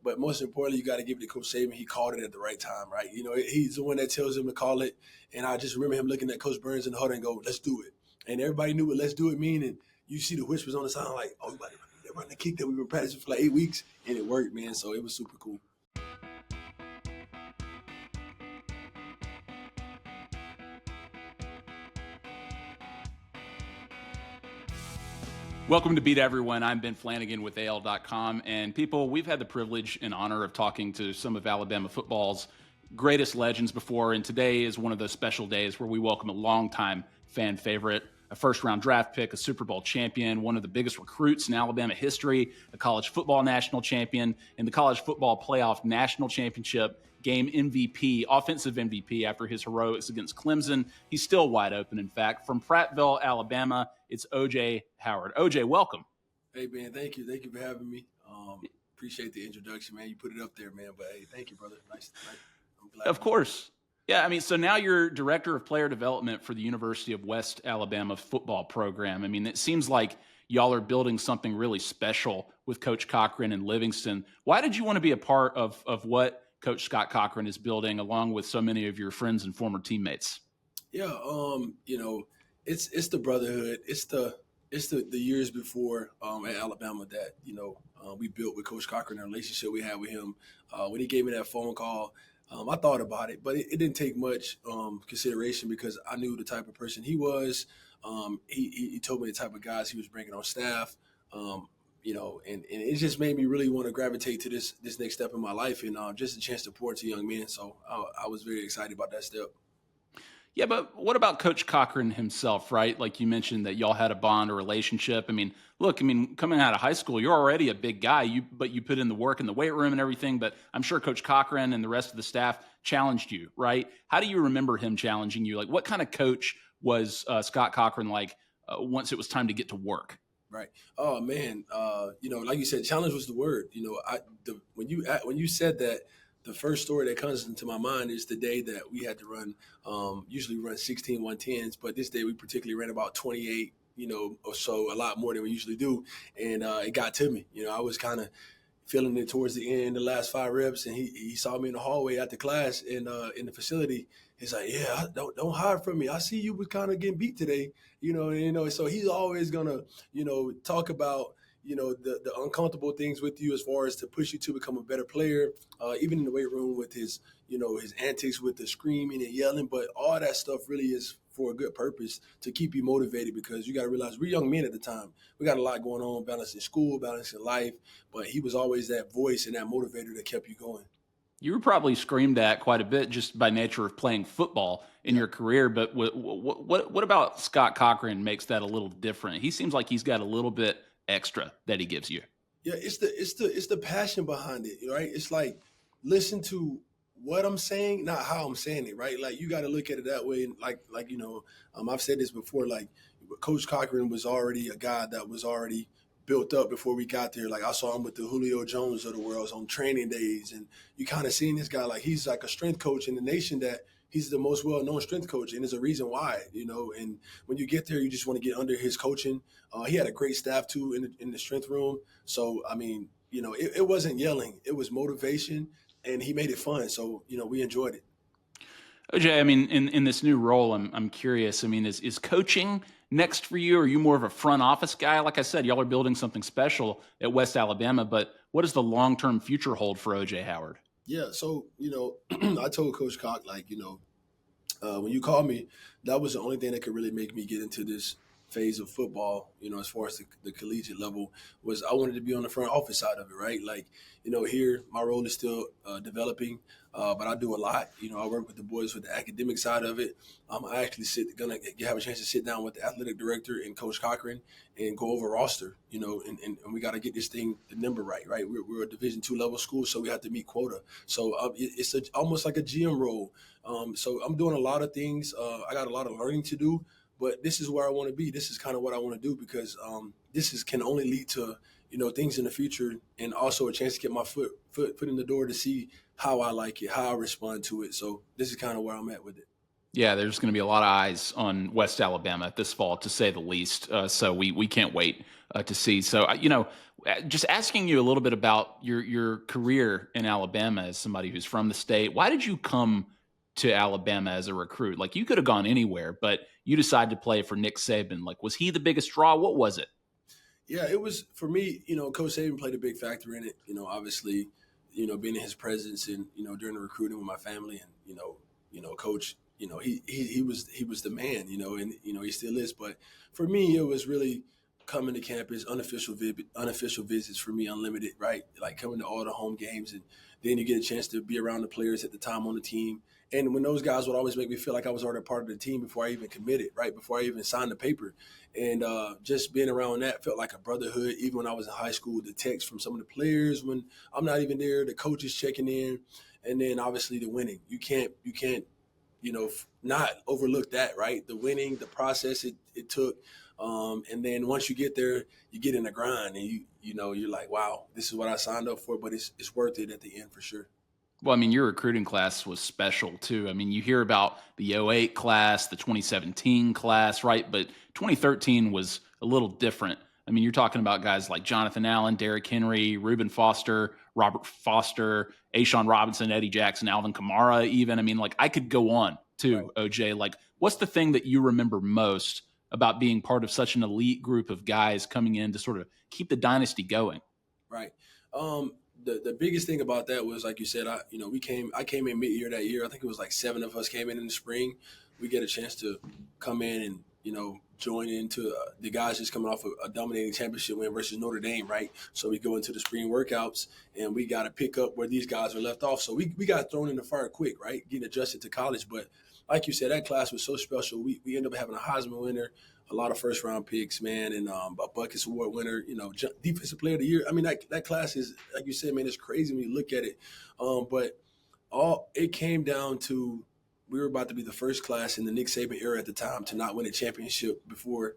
but most importantly, you got to give it to Coach Saban. He called it at the right time, right? He's the one that tells him to call it. And I just remember him looking at Coach Burns in the huddle and go, let's do it. And everybody knew what let's do it mean. And you see the whispers on the side like, oh, they're running the kick that we've been practicing for like 8 weeks. And it worked, man. So it was super cool. Welcome to Beat Everyone. I'm Ben Flanagan with AL.com. And people, we've had the privilege and honor of talking to some of Alabama football's greatest legends before. And today is one of those special days where we welcome a longtime fan favorite, a first-round draft pick, a Super Bowl champion, one of the biggest recruits in Alabama history, a college football national champion, and the college football playoff national championship game MVP, offensive MVP after his heroics against Clemson. He's still wide open, in fact. From Prattville, Alabama, it's O.J. Howard. O.J., welcome. Hey, man, thank you. Thank you for having me. Appreciate the introduction, man. You put it up there, man. But, hey, thank you, brother. Nice. I'm glad. Of course. Yeah, I mean, so now you're Director of Player Development for the University of West Alabama football program. I mean, it seems like y'all are building something really special with Coach Cochran and Livingston. Why did you want to be a part of what Coach Scott Cochran is building, along with so many of your friends and former teammates? Yeah, it's the brotherhood. It's the years before at Alabama that we built with Coach Cochran, the relationship we had with him. When he gave me that phone call, I thought about it, but it didn't take much consideration because I knew the type of person he was. He told me the type of guys he was bringing on staff. And it just made me really want to gravitate to this next step in my life and just a chance to pour into young men. So I was very excited about that step. Yeah, but what about Coach Cochran himself, right? Like you mentioned that y'all had a bond, a relationship. I mean, look, coming out of high school, you're already a big guy, but you put in the work in the weight room and everything, but I'm sure Coach Cochran and the rest of the staff challenged you, right? How do you remember him challenging you? Like, what kind of coach was Scott Cochran like once it was time to get to work? Right. Oh man. Like you said, challenge was the word. When you said that, the first story that comes into my mind is the day that we had to run. Usually we run 16 110s, but this day we particularly ran about 28. Or so, a lot more than we usually do, and it got to me. I was kind of feeling it towards the end, the last 5 reps, and he saw me in the hallway after class in the facility. He's like, "Yeah, don't hide from me. I see you was kind of getting beat today, So he's always gonna, talk about, the uncomfortable things with you as far as to push you to become a better player. Even in the weight room with his antics with the screaming and yelling, but all that stuff really is for a good purpose to keep you motivated because you got to realize we're young men at the time. We got a lot going on, balancing school, balancing life, but he was always that voice and that motivator that kept you going. You were probably screamed at quite a bit just by nature of playing football in your career, but what about Scott Cochran makes that a little different? He seems like he's got a little bit extra that he gives you. Yeah, it's the passion behind it, right? It's like, listen to what I'm saying, not how I'm saying it, right? Like, you got to look at it that way. And I've said this before, like, Coach Cochran was already a guy that was already built up before we got there. Like, I saw him with the Julio Jones of the world on training days, and you kind of seen this guy, like, he's like a strength coach in the nation that he's the most well-known strength coach, and there's a reason why, and when you get there, you just want to get under his coaching. He had a great staff, too, in the strength room. So, it wasn't yelling. It was motivation, and he made it fun. So, we enjoyed it. OJ, in this new role, I'm curious. Is coaching next for you? Or are you more of a front office guy? Like I said, y'all are building something special at West Alabama, but what does the long-term future hold for O.J. Howard? Yeah, so, I told Coach Coch, when you called me, that was the only thing that could really make me get into this phase of football, as far as the collegiate level, was I wanted to be on the front office side of it, right? Here, my role is still developing, but I do a lot. I work with the boys with the academic side of it. I actually gonna have a chance to sit down with the athletic director and Coach Cochran and go over roster, and we got to get this thing, the number right? We're a Division II level school, so we have to meet quota. So it's almost like a GM role. So I'm doing a lot of things. I got a lot of learning to do, but this is where I want to be. This is kind of what I want to do because can only lead to things in the future, and also a chance to get my foot in the door to see how I like it, how I respond to it. So this is kind of where I'm at with it. Yeah, there's going to be a lot of eyes on West Alabama this fall, to say the least. So we can't wait to see. So, just asking you a little bit about your career in Alabama as somebody who's from the state. Why did you come to Alabama as a recruit? Like, you could have gone anywhere, but you decided to play for Nick Saban. Like, was he the biggest draw? What was it? Yeah, it was for me. Coach Saban played a big factor in it. Obviously, being in his presence and during the recruiting with my family, and Coach, he was the man. And he still is. But for me, it was really coming to campus, unofficial visits for me, unlimited, right? Like coming to all the home games, and then you get a chance to be around the players at the time on the team. And when those guys would always make me feel like I was already a part of the team before I even committed, right? Before I even signed the paper. And just being around that felt like a brotherhood. Even when I was in high school, the texts from some of the players when I'm not even there, the coaches checking in, and then obviously the winning. You can't, not overlook that, right? The winning, the process it took, and then once you get there, you get in the grind, and you're like, wow, this is what I signed up for, but it's worth it at the end for sure. Well, I mean, your recruiting class was special too. I mean, you hear about the '08 class, the 2017 class, right? But 2013 was a little different. I mean, you're talking about guys like Jonathan Allen, Derrick Henry, Reuben Foster, Robert Foster, Ashawn Robinson, Eddie Jackson, Alvin Kamara, even. I mean, like, I could go on Right. too, OJ. Like, what's the thing that you remember most about being part of such an elite group of guys coming in to sort of keep the dynasty going? Right. The biggest thing about that was, like you said, I came in mid year that year. I think it was like seven of us came in the spring. We get a chance to come in and join into the guys just coming off a dominating championship win versus Notre Dame, right? So we go into the spring workouts and we got to pick up where these guys are left off. So we got thrown in the fire quick, right? Getting adjusted to college, but like you said, that class was so special. We ended up having a Heisman winner, a lot of first round picks, man, and a Buckets Award winner, defensive player of the year. I mean, that class is, like you said, man, it's crazy when you look at it. But all it came down to, we were about to be the first class in the Nick Saban era at the time to not win a championship before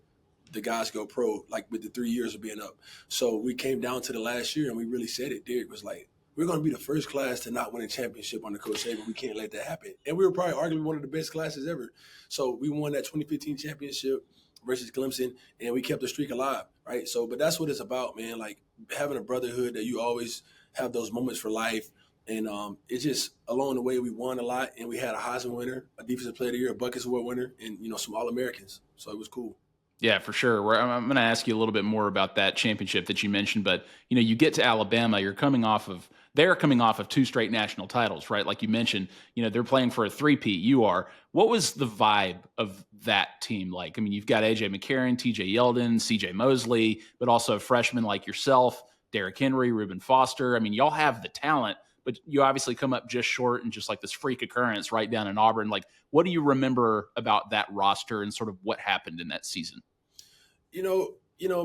the guys go pro, like with the 3 years of being up. So we came down to the last year and we really said it. Derek was like, we're going to be the first class to not win a championship under Coach Saban. We can't let that happen. And we were probably arguably one of the best classes ever. So we won that 2015 championship versus Clemson, and we kept the streak alive, right? So, but that's what it's about, man. Like having a brotherhood that you always have those moments for life. And it's just along the way we won a lot, and we had a Heisman winner, a Defensive Player of the Year, a Buckets Award winner, and some All Americans. So it was cool. Yeah, for sure. I'm going to ask you a little bit more about that championship that you mentioned, but you get to Alabama, they're coming off of two straight national titles, right? Like you mentioned, they're playing for a three-peat. You are. What was the vibe of that team like? I mean, you've got AJ McCarron, TJ Yeldon, CJ Mosley, but also freshmen like yourself, Derrick Henry, Reuben Foster. I mean, y'all have the talent, but you obviously come up just short and just like this freak occurrence right down in Auburn. Like, what do you remember about that roster and sort of what happened in that season?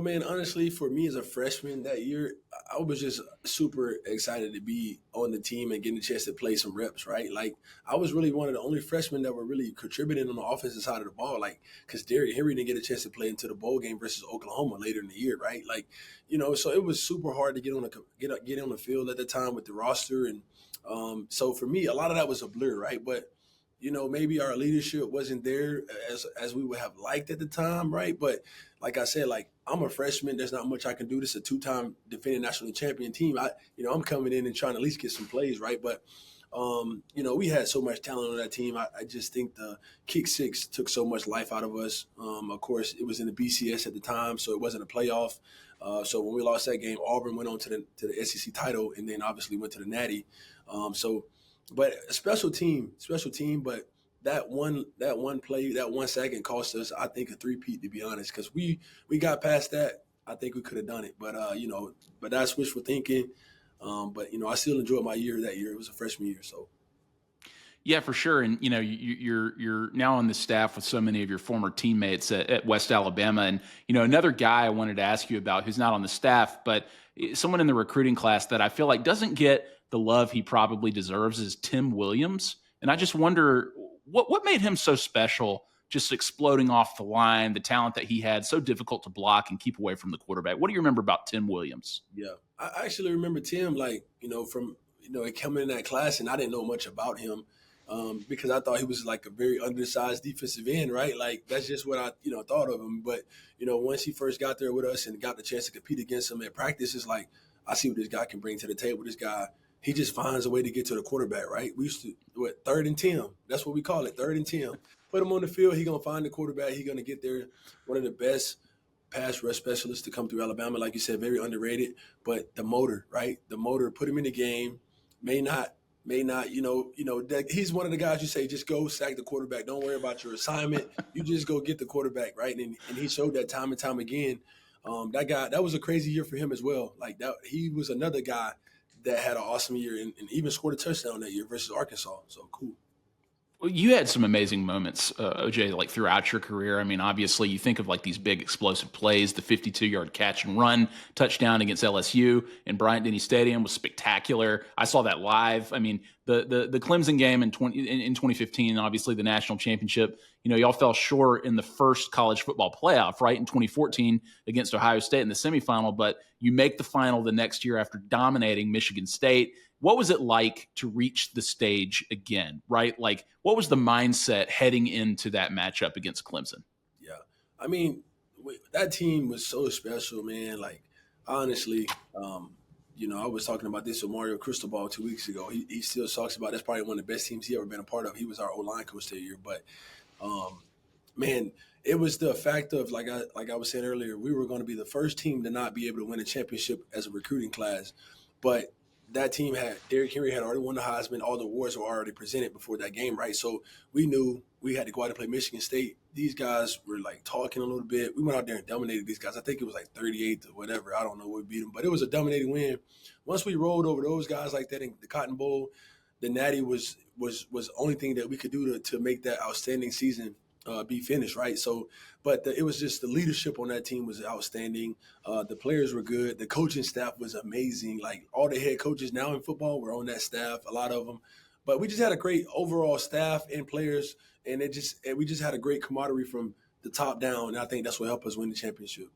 Man, honestly, for me as a freshman that year, I was just super excited to be on the team and getting a chance to play some reps, right? Like, I was really one of the only freshmen that were really contributing on the offensive side of the ball, like, because Derrick Henry didn't get a chance to play into the bowl game versus Oklahoma later in the year, right? Like, so it was super hard to get on the field at the time with the roster, and so for me, a lot of that was a blur, right? But maybe our leadership wasn't there as we would have liked at the time, right? But like I said, like I'm a freshman, there's not much I can do. This is a two-time defending national champion team. I'm coming in and trying to at least get some plays, right? But we had so much talent on that team. I just think the kick six took so much life out of us. Of course, it was in the BCS at the time, so it wasn't a playoff. So when we lost that game, Auburn went on to the SEC title, and then obviously went to the Natty. But a special team. But that one play, that 1 second cost us, I think, a three-peat, to be honest, because we got past that. I think we could have done it, but but that's wishful thinking. But I still enjoyed my year that year. It was a freshman year, so. Yeah, for sure. And you're now on the staff with so many of your former teammates at West Alabama. And another guy I wanted to ask you about who's not on the staff, but someone in the recruiting class that I feel like doesn't get the love he probably deserves is Tim Williams. And I just wonder what made him so special, just exploding off the line, the talent that he had, so difficult to block and keep away from the quarterback. What do you remember about Tim Williams? Yeah, I actually remember Tim, like, from, coming in that class, and I didn't know much about him. because I thought he was like a very undersized defensive end, right? Like that's just what I thought of him. But once he first got there with us and got the chance to compete against him at practice, it's like I see what this guy can bring to the table. This guy, he just finds a way to get to the quarterback, right? We used to third and 10. That's what we call it, third and 10. Put him on the field, he gonna find the quarterback. He gonna get there. One of the best pass rush specialists to come through Alabama, like you said, very underrated. But the motor, right? The motor, put him in the game. May not, that he's one of the guys you say, just go sack the quarterback. Don't worry about your assignment. You just go get the quarterback, right? And he showed that time and time again. That was a crazy year for him as well. Like that, he was another guy that had an awesome year and even scored a touchdown that year versus Arkansas. So cool. Well, you had some amazing moments, OJ, like throughout your career. I mean, obviously, you think of like these big explosive plays. The 52-yard catch and run touchdown against LSU in Bryant-Denny Stadium was spectacular. I saw that live. I mean, the Clemson game in 2015, obviously the national championship. Y'all fell short in the first college football playoff, right, in 2014 against Ohio State in the semifinal. But you make the final the next year after dominating Michigan State. What was it like to reach the stage again, right? Like, what was the mindset heading into that matchup against Clemson? Yeah. I mean, that team was so special, man. Like, honestly, I was talking about this with Mario Cristobal 2 weeks ago. He still talks about that's probably one of the best teams he ever been a part of. He was our O-line coach that year. But, man, it was the fact of, like I was saying earlier, we were going to be the first team to not be able to win a championship as a recruiting class. But that team Derrick Henry had already won the Heisman. All the awards were already presented before that game, right? So we knew we had to go out and play Michigan State. These guys were like talking a little bit. We went out there and dominated these guys. I think it was like 38 to whatever. I don't know what we beat them, but it was a dominating win. Once we rolled over those guys like that in the Cotton Bowl, the Natty was the only thing that we could do to make that outstanding season be finished, right? So, but it was just the leadership on that team was outstanding. The players were good. The coaching staff was amazing. Like all the head coaches now in football were on that staff, a lot of them. But we just had a great overall staff and players, and we just had a great camaraderie from the top down. And I think that's what helped us win the championship.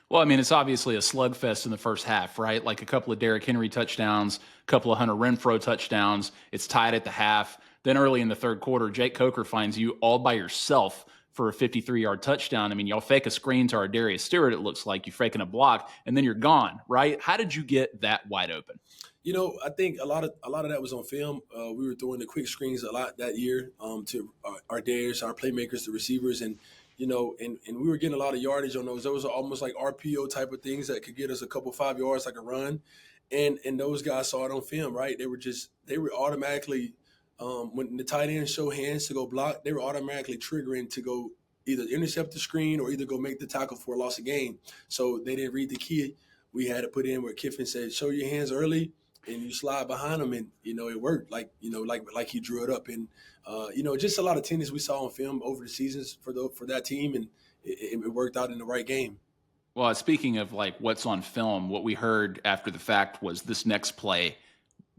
Well, I mean, it's obviously a slugfest in the first half, right? Like a couple of Derrick Henry touchdowns, a couple of Hunter Renfrow touchdowns. It's tied at the half. Then early in the third quarter, Jake Coker finds you all by yourself for a 53-yard touchdown. I mean, y'all fake a screen to our Darius Stewart, it looks like. You're faking a block, and then you're gone, right? How did you get that wide open? I think a lot of that was on film. We were throwing the quick screens a lot that year to our dares, our playmakers, the receivers, and we were getting a lot of yardage on those. Those are almost like RPO type of things that could get us a couple 5 yards, like a run. And those guys saw it on film, right? They were automatically when the tight ends show hands to go block, they were automatically triggering to go either intercept the screen or either go make the tackle for a loss of game. So they didn't read the key we had to put in where Kiffin said, show your hands early and you slide behind them. And, it worked like he drew it up. And, just a lot of tendencies we saw on film over the seasons for that team. And it worked out in the right game. Well, speaking of like what's on film, what we heard after the fact was this next play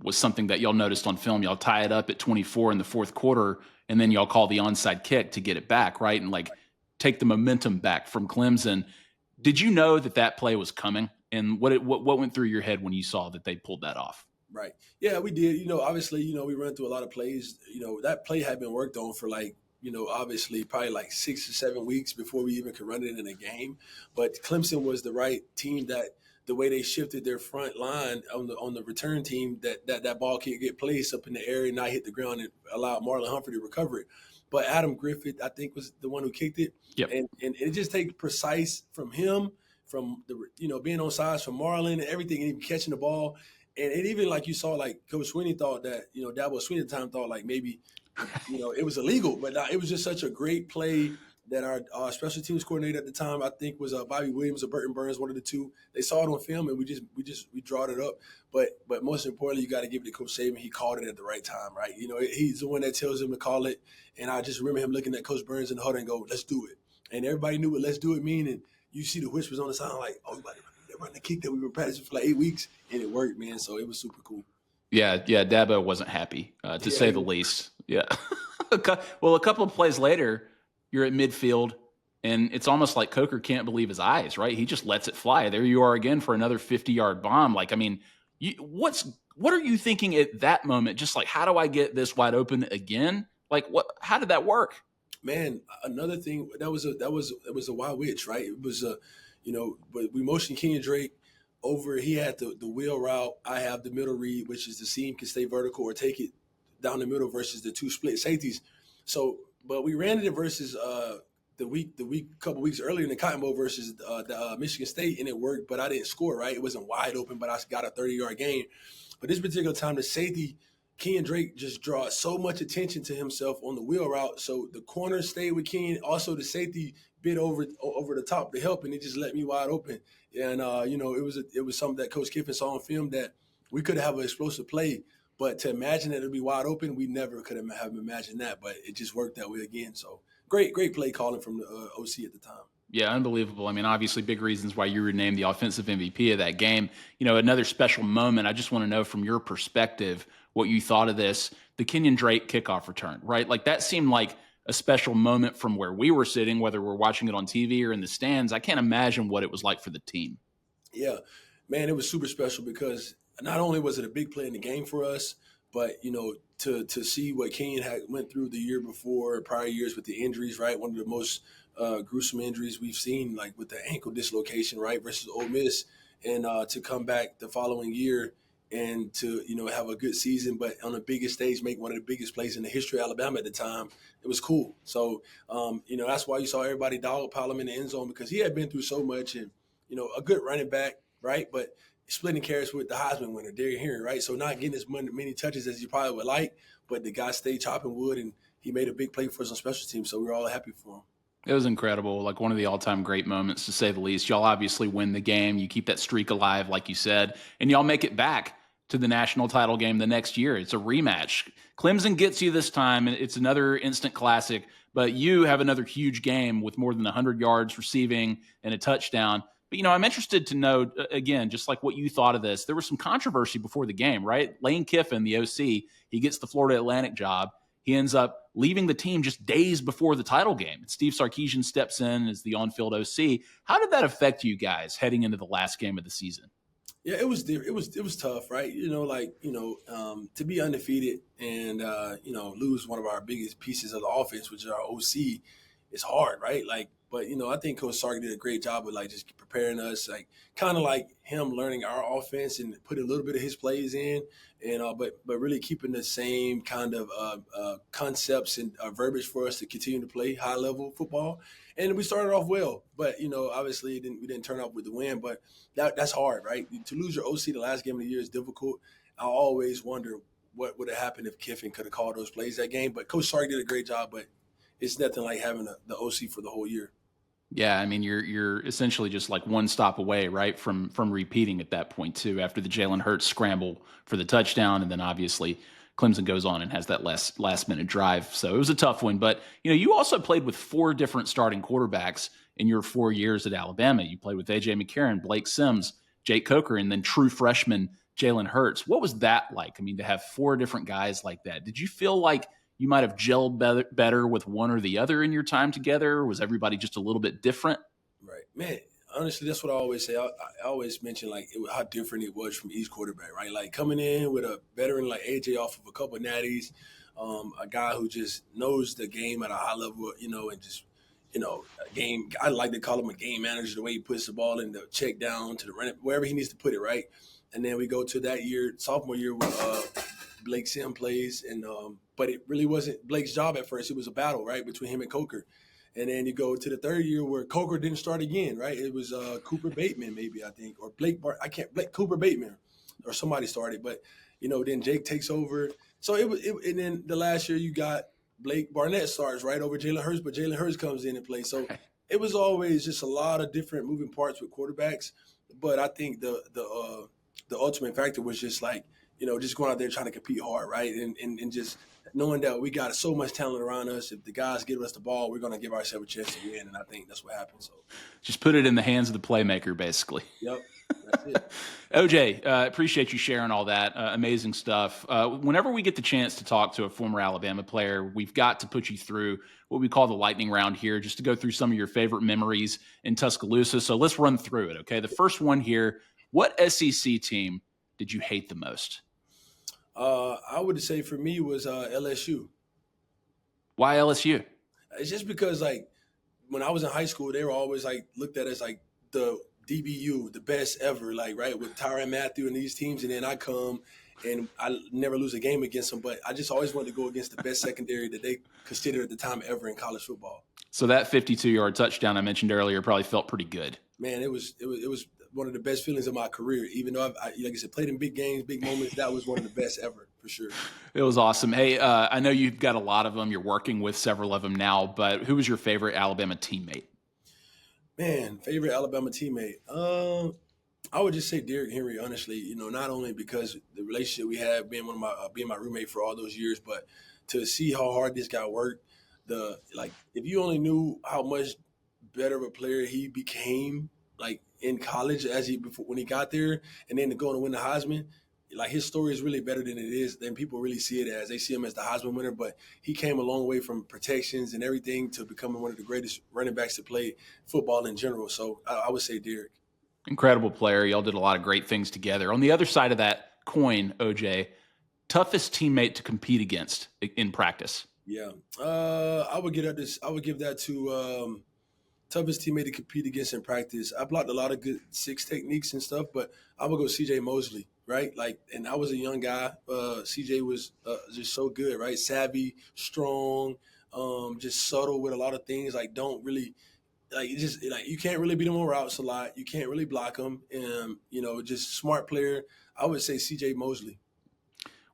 was something that y'all noticed on film. Y'all tie it up at 24 in the fourth quarter, and then y'all call the onside kick to get it back, right? And like take the momentum back from Clemson. Did you know that play was coming? And what went through your head when you saw that they pulled that off? Right. Yeah, we did. Obviously, we run through a lot of plays. That play had been worked on for obviously probably like 6 or 7 weeks before we even could run it in a game. But Clemson was the right team that the way they shifted their front line on the return team, that ball can't get placed up in the air and not hit the ground and allow Marlon Humphrey to recover it. But Adam Griffith, I think, was the one who kicked it. Yep. And it just takes precise from him, from the being on sides from Marlon and everything, and even catching the ball. And even like you saw, like Coach Sweeney thought that, Dabo Sweeney at the time thought like maybe, it was illegal. But it was just such a great play that our special teams coordinator at the time, I think, was Bobby Williams or Burton Burns, one of the two. They saw it on film, and we drawed it up. But most importantly, you got to give it to Coach Saban. He called it at the right time, right? He's the one that tells him to call it. And I just remember him looking at Coach Burns in the huddle and go, "Let's do it." And everybody knew what "let's do it" mean. And you see the whispers on the side, like, "Oh, they're running the kick that we've been practicing for like 8 weeks," and it worked, man. So it was super cool. Yeah. Dabo wasn't happy, to say the least. Yeah. Well, a couple of plays later, you're at midfield, and it's almost like Coker can't believe his eyes, right? He just lets it fly. There you are again for another 50-yard bomb. Like, I mean, What are you thinking at that moment? Just like, how do I get this wide open again? Like, how did that work? Man, another thing it was a wild witch, right? It was but we motioned Kenyon Drake over. He had the wheel route. I have the middle read, which is the seam can stay vertical or take it down the middle versus the two split safeties. So, but we ran it versus couple weeks earlier in the Cotton Bowl versus Michigan State, and it worked. But I didn't score, right? It wasn't wide open, but I got a 30-yard gain. But this particular time, the safety Kenyon Drake just draws so much attention to himself on the wheel route. So the corner stayed with Kenyon. Also, the safety bit over the top to help, and it just let me wide open. And it was something that Coach Kiffin saw on film that we could have an explosive play. But to imagine that it'd be wide open, we never could have imagined that. But it just worked that way again. So great play calling from the OC at the time. Yeah, unbelievable. I mean, obviously, big reasons why you were named the offensive MVP of that game. Another special moment. I just want to know from your perspective what you thought of this, the Kenyon Drake kickoff return, right? Like that seemed like a special moment from where we were sitting, whether we're watching it on TV or in the stands. I can't imagine what it was like for the team. Yeah, man, it was super special because not only was it a big play in the game for us, but to see what Kenyon had went through the year before, prior years with the injuries, right? One of the most gruesome injuries we've seen, like with the ankle dislocation, right, versus Ole Miss, and to come back the following year and to have a good season, but on the biggest stage, make one of the biggest plays in the history of Alabama at the time. It was cool. So that's why you saw everybody dogpile him in the end zone because he had been through so much, and a good running back, right, but splitting carries with the Heisman winner, Derrick Henry, right? So not getting as many touches as you probably would like, but the guy stayed chopping wood, and he made a big play for us on special teams, so we were all happy for him. It was incredible, like one of the all-time great moments, to say the least. Y'all obviously win the game. You keep that streak alive, like you said, and y'all make it back to the national title game the next year. It's a rematch. Clemson gets you this time, and it's another instant classic, but you have another huge game with more than 100 yards receiving and a touchdown. But, I'm interested to know, again, just like what you thought of this. There was some controversy before the game, right? Lane Kiffin, the OC, he gets the Florida Atlantic job. He ends up leaving the team just days before the title game. And Steve Sarkisian steps in as the on-field OC. How did that affect you guys heading into the last game of the season? Yeah, it was tough, right? To be undefeated and lose one of our biggest pieces of the offense, which is our OC, is hard, right? But I think Coach Sark did a great job of just preparing us, kind of like him learning our offense and putting a little bit of his plays in, and but really keeping the same kind of concepts and verbiage for us to continue to play high level football. And we started off well, but obviously we didn't turn out with the win. But that's hard, right? To lose your OC the last game of the year is difficult. I always wonder what would have happened if Kiffin could have called those plays that game. But Coach Sark did a great job. But it's nothing like having the OC for the whole year. Yeah, I mean, you're essentially just like one stop away, right, from repeating at that point too. After the Jalen Hurts scramble for the touchdown, and then obviously Clemson goes on and has that last minute drive. So it was a tough one. But you also played with 4 different starting quarterbacks in your 4 years at Alabama. You played with AJ McCarron, Blake Sims, Jake Coker, and then true freshman Jalen Hurts. What was that like? I mean, to have 4 different guys like that. Did you feel like you might have gelled better with one or the other in your time together? Was everybody just a little bit different? Right, man. Honestly, that's what I always say. I always mention how different it was from each quarterback, right? Like coming in with a veteran like AJ off of a couple of natties, a guy who just knows the game at a high level, and just a game. I like to call him a game manager. The way he puts the ball in the check down to the run, wherever he needs to put it, right? And then we go to that year, sophomore year, with Blake Sim plays, and but it really wasn't Blake's job at first. It was a battle, right, between him and Coker. And then you go to the third year where Coker didn't start again, right? It was Cooper Bateman, maybe, I think, or Cooper Bateman, or somebody started. But then Jake takes over. So and then the last year you got Blake Barnett starts right over Jalen Hurts, but Jalen Hurts comes in and plays. So it was always just a lot of different moving parts with quarterbacks. But I think the ultimate factor was just just going out there trying to compete hard, right? And just knowing that we got so much talent around us. If the guys give us the ball, we're going to give ourselves a chance to win, and I think that's what happened. So, just put it in the hands of the playmaker, basically. Yep, that's it. OJ, appreciate you sharing all that. Amazing stuff. Whenever we get the chance to talk to a former Alabama player, we've got to put you through what we call the lightning round here, just to go through some of your favorite memories in Tuscaloosa. So let's run through it, okay? The first one here, what SEC team did you hate the most? I would say for me was LSU. Why LSU? It's just because like when I was in high school, they were always like looked at as like the DBU, the best ever, like right with Tyrann Matthew and these teams, and then I come and I never lose a game against them. But I just always wanted to go against the best secondary that they considered at the time ever in college football. So that 52-yard touchdown I mentioned earlier probably felt pretty good. Man, it was one of the best feelings of my career. Even though like I said, played in big games, big moments, that was one of the best ever for sure. It was awesome. Hey, I know you've got a lot of them. You're working with several of them now, but who was your favorite Alabama teammate? Man, favorite Alabama teammate. I would just say Derrick Henry. Honestly, not only because the relationship we had, being being my roommate for all those years, but to see how hard this guy worked. If you only knew how much better of a player he became, like in college before when he got there, and then to go and win the Heisman. Like his story is really better than people really see it as. They see him as the Heisman winner, but he came a long way from protections and everything to becoming one of the greatest running backs to play football in general. So I would say Derrick. Incredible player. Y'all did a lot of great things together. On the other side of that coin, OJ, toughest teammate to compete against in practice? Yeah, I would give that. I would give that to toughest teammate to compete against in practice. I blocked a lot of good six techniques and stuff, but I would go CJ Mosley, right? Like, and I was a young guy. CJ was just so good, right? Savvy, strong, just subtle with a lot of things. Like, don't really just like you can't really beat him on routes a lot. You can't really block him, and just smart player. I would say CJ Mosley.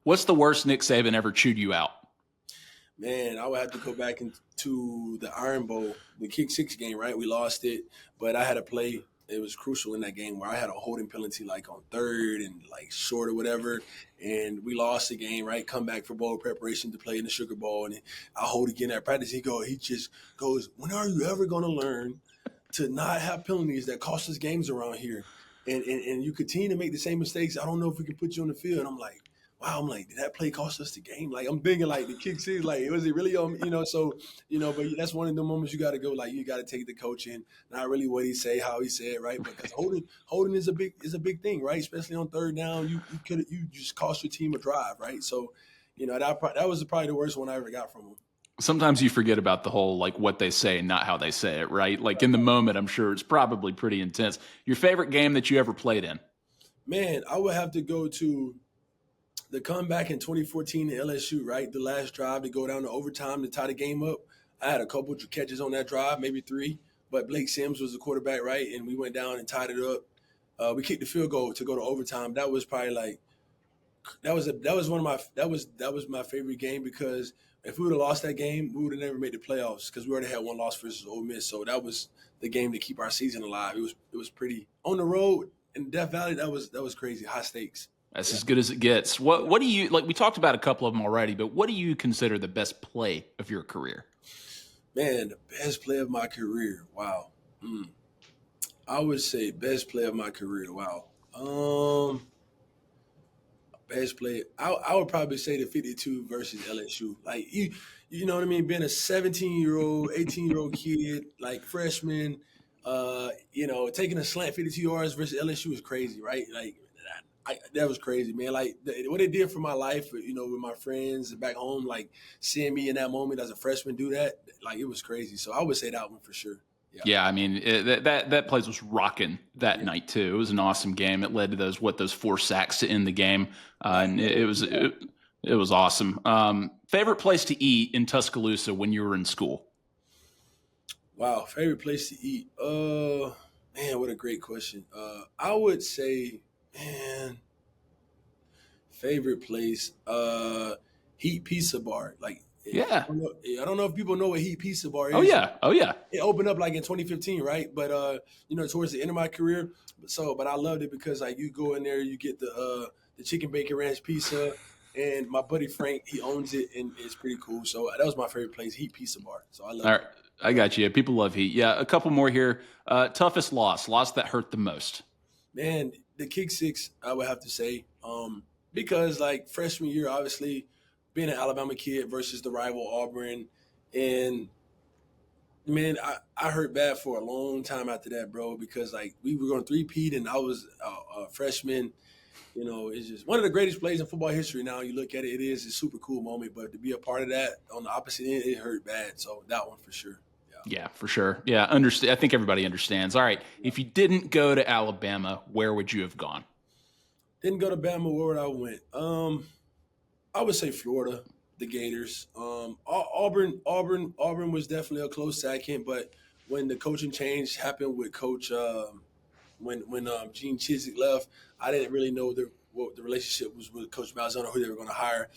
What's the worst Nick Saban ever chewed you out? Man, I would have to go back into the Iron Bowl, the kick six game, right? We lost it, but I had a play. It was crucial in that game where I had a holding penalty like on third and like short or whatever. And we lost the game, right? Come back for bowl preparation to play in the Sugar Bowl. And I hold again at practice. He just goes, when are you ever going to learn to not have penalties that cost us games around here? And you continue to make the same mistakes. I don't know if we can put you on the field. And I'm like, wow, I'm like, did that play cost us the game? Like, I'm thinking like the kick six, like, was it really on, but that's one of the moments you got to go, like, you got to take the coach in, not really what he say, how he said, right? Because holding is a big thing, right? Especially on third down, you just cost your team a drive, right? So, that was probably the worst one I ever got from him. Sometimes you forget about the whole, like, what they say and not how they say it, right? Like, in the moment, I'm sure it's probably pretty intense. Your favorite game that you ever played in? Man, I would have to go to the comeback in 2014 in LSU, right? The last drive to go down to overtime to tie the game up. I had a couple of catches on that drive, maybe three, but Blake Sims was the quarterback, right? And we went down and tied it up. We kicked the field goal to go to overtime. That was probably like that was my favorite game because if we would have lost that game, we would have never made the playoffs because we already had one loss versus Ole Miss. So that was the game to keep our season alive. It was pretty on the road in Death Valley. That was crazy, high stakes. That's as good as it gets. What do you like? We talked about a couple of them already, but what do you consider the best play of your career? Man, the best play of my career. Wow. I would say best play of my career. Wow. Best play. I would probably say the 52 versus LSU. Like you know what I mean? Being a 17-year-old, 18-year-old kid, like freshman, taking a slant 52 yards versus LSU is crazy, right? Like that was crazy, man. Like what it did for my life, with my friends back home, like seeing me in that moment as a freshman do that, like it was crazy. So I would say that one for sure. Yeah. Yeah, I mean that place was rocking that Yeah. night too. It was an awesome game. It led to those 4 sacks to end the game, and it was awesome. Favorite place to eat in Tuscaloosa when you were in school? Wow, favorite place to eat. Man, what a great question. I would say, man, favorite place. Heat Pizza Bar. Like, Yeah. I don't know if people know what Heat Pizza Bar Oh is. yeah. Oh yeah. It opened up like in 2015, right? But towards the end of my career. But I loved it because like you go in there, you get the chicken bacon ranch pizza, and my buddy Frank, he owns it, and it's pretty cool. So that was my favorite place, Heat Pizza Bar. So I love All it. right. I got you. People love heat. Yeah. A couple more here. Toughest loss that hurt the most. Man, the kick six, I would have to say, because like freshman year, obviously being an Alabama kid versus the rival Auburn, and man, I hurt bad for a long time after that, bro, because like we were going three-peat and I was a freshman It's just one of the greatest plays in football history. Now you look at it, it is a super cool moment, but to be a part of that on the opposite end, it hurt bad. So that one for sure. Yeah, for sure. Yeah, understand. I think everybody understands. All right, if you didn't go to Alabama, where would you have gone? Didn't go to Bama. Where would I went? I would say Florida, the Gators. Auburn was definitely a close second, but when the coaching change happened with Coach, when Gene Chizik left, I didn't really know what the relationship was with Coach Malzahn, who they were going to hire.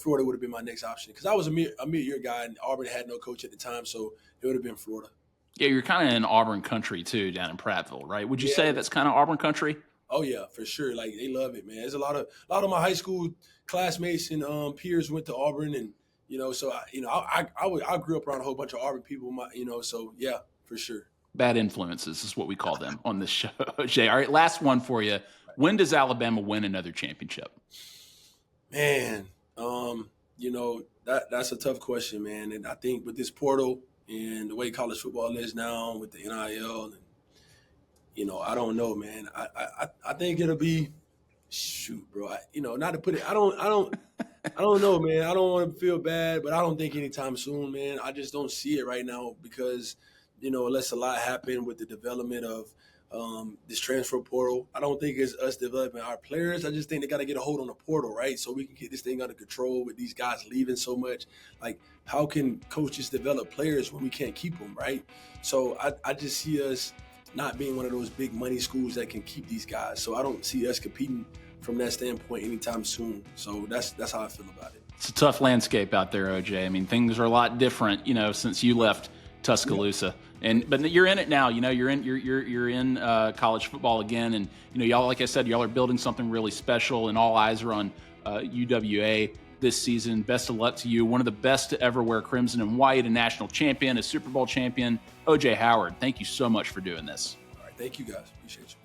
Florida would have been my next option because I was a mid-year guy, and Auburn had no coach at the time, so it would have been Florida. Yeah, you're kind of in Auburn country too, down in Prattville, right? Would you Yeah. say that's kind of Auburn country? Oh yeah, for sure. Like they love it, man. There's a lot of my high school classmates and peers went to Auburn, and so I grew up around a whole bunch of Auburn people. So yeah, for sure. Bad influences is what we call them on this show. Jay, all right, last one for you. When does Alabama win another championship? Man, that's a tough question, man. And I think with this portal and the way college football is now with the NIL, and I don't know, man. I think it'll be shoot, bro. Not to put it. I don't know, man. I don't want to feel bad, but I don't think anytime soon, man. I just don't see it right now because unless a lot happen with the development of this transfer portal, I don't think it's us developing our players. I just think they got to get a hold on the portal, right? So we can get this thing under control with these guys leaving so much. Like, how can coaches develop players when we can't keep them, right? So I just see us not being one of those big money schools that can keep these guys. So I don't see us competing from that standpoint anytime soon. So that's how I feel about it. It's a tough landscape out there, OJ. I mean, things are a lot different, since you left Tuscaloosa. But you're in it now. You're in college football again, and y'all, like I said, y'all are building something really special, and all eyes are on UWA this season. Best of luck to you. One of the best to ever wear crimson and white, a national champion, a Super Bowl champion, OJ Howard. Thank you so much for doing this. All right, thank you guys. Appreciate you.